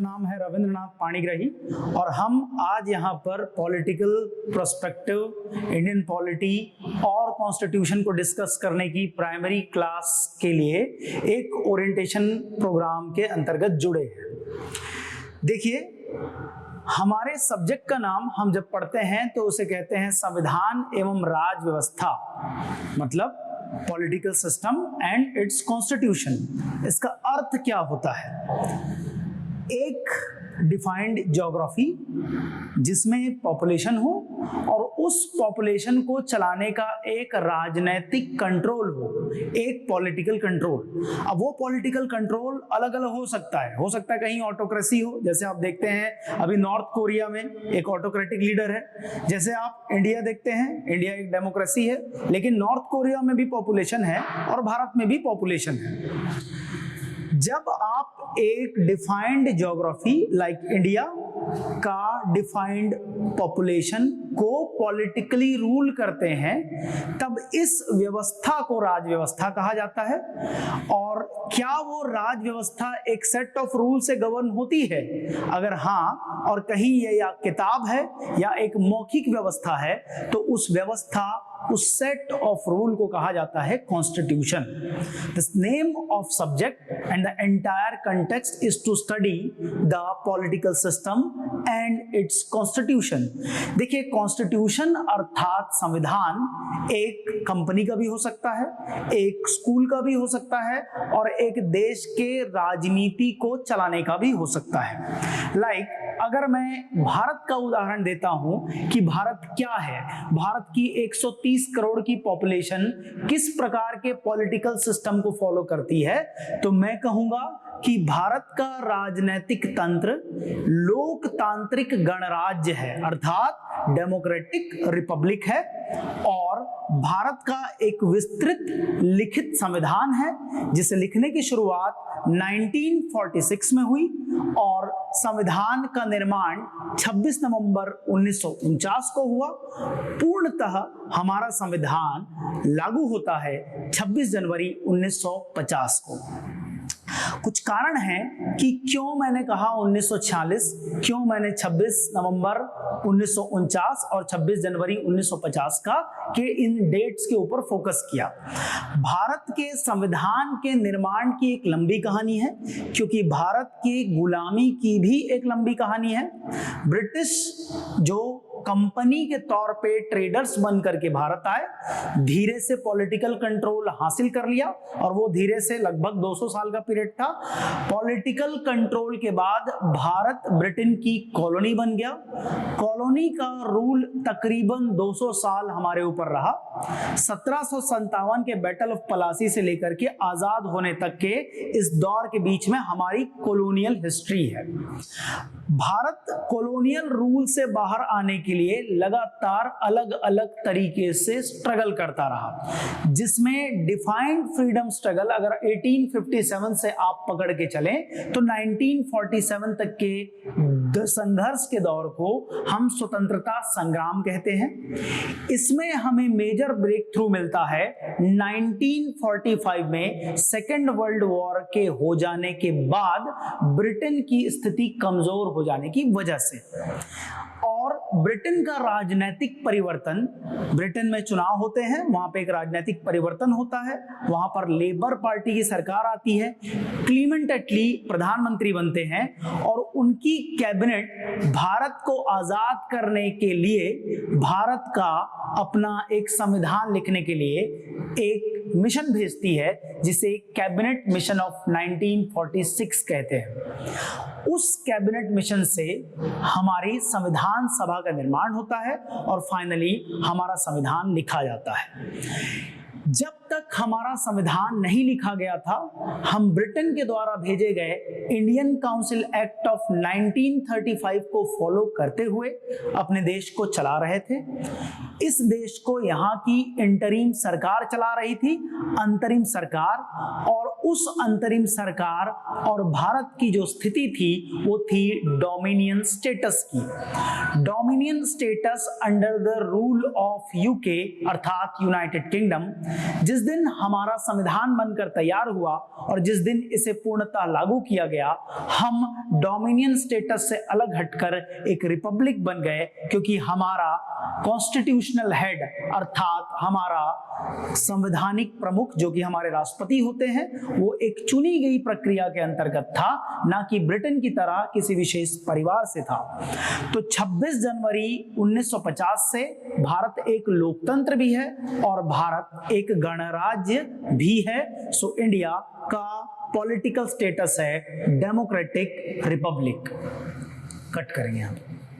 नाम है रविंद्रनाथ पाणिग्राही और हम आज यहाँ पर पॉलिटिकल पर्सपेक्टिव, इंडियन पॉलिटी और कॉन्स्टिट्यूशन को डिस्कस करने की प्राइमरी क्लास के लिए एक ओरिएंटेशन प्रोग्राम के अंतर्गत जुड़े हैं। देखिए, हमारे सब्जेक्ट का नाम हम जब पढ़ते हैं तो उसे कहते हैं संविधान एवं राज व्यवस्था, मतलब political system and its constitution. इसका अर्थ क्या होता है? एक डिफाइंड ज्योग्राफी जिसमें पॉपुलेशन हो और उस पॉपुलेशन को चलाने का एक राजनीतिक कंट्रोल हो, एक पॉलिटिकल कंट्रोल। अब वो पॉलिटिकल कंट्रोल अलग अलग हो सकता है कहीं ऑटोक्रेसी हो, जैसे आप देखते हैं अभी नॉर्थ कोरिया में एक ऑटोक्रेटिक लीडर है। जैसे आप इंडिया देखते हैं, इंडिया एक डेमोक्रेसी है, लेकिन नॉर्थ कोरिया में भी पॉपुलेशन है और भारत में भी पॉपुलेशन है। जब आप एक डिफाइंड ज्योग्राफी लाइक इंडिया का डिफाइंड पॉपुलेशन को पॉलिटिकली रूल करते हैं, तब इस व्यवस्था को राज व्यवस्था कहा जाता है। और क्या वो राज व्यवस्था एक सेट ऑफ रूल से गवर्न होती है? अगर हाँ, और कहीं ये या किताब है या एक मौखिक व्यवस्था है, तो उस व्यवस्था, उस सेट ऑफ रूल को कहा जाता है constitution. The name of subject and the entire context is to study the political system and its constitution. देखिए, कॉन्स्टिट्यूशन अर्थात संविधान एक कंपनी का भी हो सकता है, एक स्कूल का भी हो सकता है और एक देश के राजनीति को चलाने का भी हो सकता है। लाइक अगर मैं भारत का उदाहरण देता हूं कि भारत क्या है, भारत की 130 करोड़ की पॉपुलेशन किस प्रकार के पॉलिटिकल सिस्टम को फॉलो करती है, तो मैं कहूंगा कि भारत का राजनीतिक तंत्र लोकतांत्रिक गणराज्य है, अर्थात डेमोक्रेटिक रिपब्लिक है। और भारत का एक विस्तृत लिखित संविधान है जिसे लिखने की शुरुआत 1946 में हुई और संविधान का निर्माण 26 नवंबर 1949 को हुआ। पूर्णतः हमारा संविधान लागू होता है 26 जनवरी 1950 को। कुछ कारण हैं कि क्यों मैंने कहा 1946, क्यों मैंने 26 नवंबर 1949 और 26 जनवरी 1950 का के इन डेट्स के ऊपर फोकस किया। भारत के संविधान के निर्माण की एक लंबी कहानी है, क्योंकि भारत की गुलामी की भी एक लंबी कहानी है। ब्रिटिश जो कंपनी के तौर पे ट्रेडर्स बन करके भारत आए, धीरे से पॉलिटिकल कंट्रोल हासिल कर लिया और वो धीरे से लगभग 200 साल का पीरियड था। पॉलिटिकल कंट्रोल के बाद भारत ब्रिटेन की कॉलोनी बन गया। कॉलोनी का रूल तकरीबन 200 साल हमारे ऊपर रहा। 1757 के बैटल ऑफ पलासी से लेकर के आजाद होने तक के इस दौर के बीच में हमारी कॉलोनियल हिस्ट्री है। भारत कॉलोनियल रूल से बाहर आने के लिए लगातार अलग अलग तरीके से स्ट्रगल करता रहा, जिसमें डिफाइंड फ्रीडम स्ट्रगल अगर 1857 से आप पकड़ के चलें तो 1947 तक के संघर्ष के दौर को हम स्वतंत्रता संग्राम कहते हैं। इसमें हमें मेजर ब्रेक थ्रू मिलता है 1945 में सेकेंड वर्ल्ड वॉर के हो जाने के बाद ब्रिटेन की स्थिति कमजोर हो जाने की वजह से। और ब्रिटेन का राजनीतिक परिवर्तन, ब्रिटेन में चुनाव होते हैं, वहां पे एक राजनीतिक परिवर्तन होता है, वहां पर लेबर पार्टी की सरकार आती है, क्लीमेंट एटली प्रधानमंत्री बनते हैं और उनकी कैबिनेट भारत को आजाद करने के लिए भारत का अपना एक संविधान लिखने के लिए एक मिशन भेजती है, जिसे कैबिनेट मिशन ऑफ 1946 कहते हैं। उस कैबिनेट मिशन से हमारी संविधान सभा का निर्माण होता है और फाइनली हमारा संविधान लिखा जाता है। जब तक हमारा संविधान नहीं लिखा गया था, हम ब्रिटेन के द्वारा भेजे गए इंडियन काउंसिल एक्ट ऑफ 1935 को फॉलो करते हुए अपने देश को चला रहे थे। इस देश को यहाँ की इंटरिम सरकार चला रही थी, अंतरिम सरकार, और उस अंतरिम सरकार और भारत की जो स्थिति थी वो थी डोमिनियन स्टेटस की। Dominion status under the rule of UK अर्थात यूनाइटेड किंगडम, जिस जिस दिन हमारा संविधान बनकर तैयार हुआ और जिस दिन इसे पूर्णतः लागू किया गया, हम डोमिनियन स्टेटस से अलग हटकर एक रिपब्लिक बन गए, क्योंकि हमारा कॉन्स्टिट्यूशनल हेड अर्थात हमारा संवैधानिक प्रमुख जो कि हमारे राष्ट्रपति होते हैं, वो एक चुनी गई प्रक्रिया के अंतर्गत था, ना कि ब्रिटेन की तरह किसी विशेष परिवार से था। तो 26 जनवरी 1950 से भारत एक लोकतंत्र भी है और भारत एक गणराज्य भी है। सो इंडिया का पॉलिटिकल स्टेटस है डेमोक्रेटिक रिपब्लिक। कट करेंगे हम।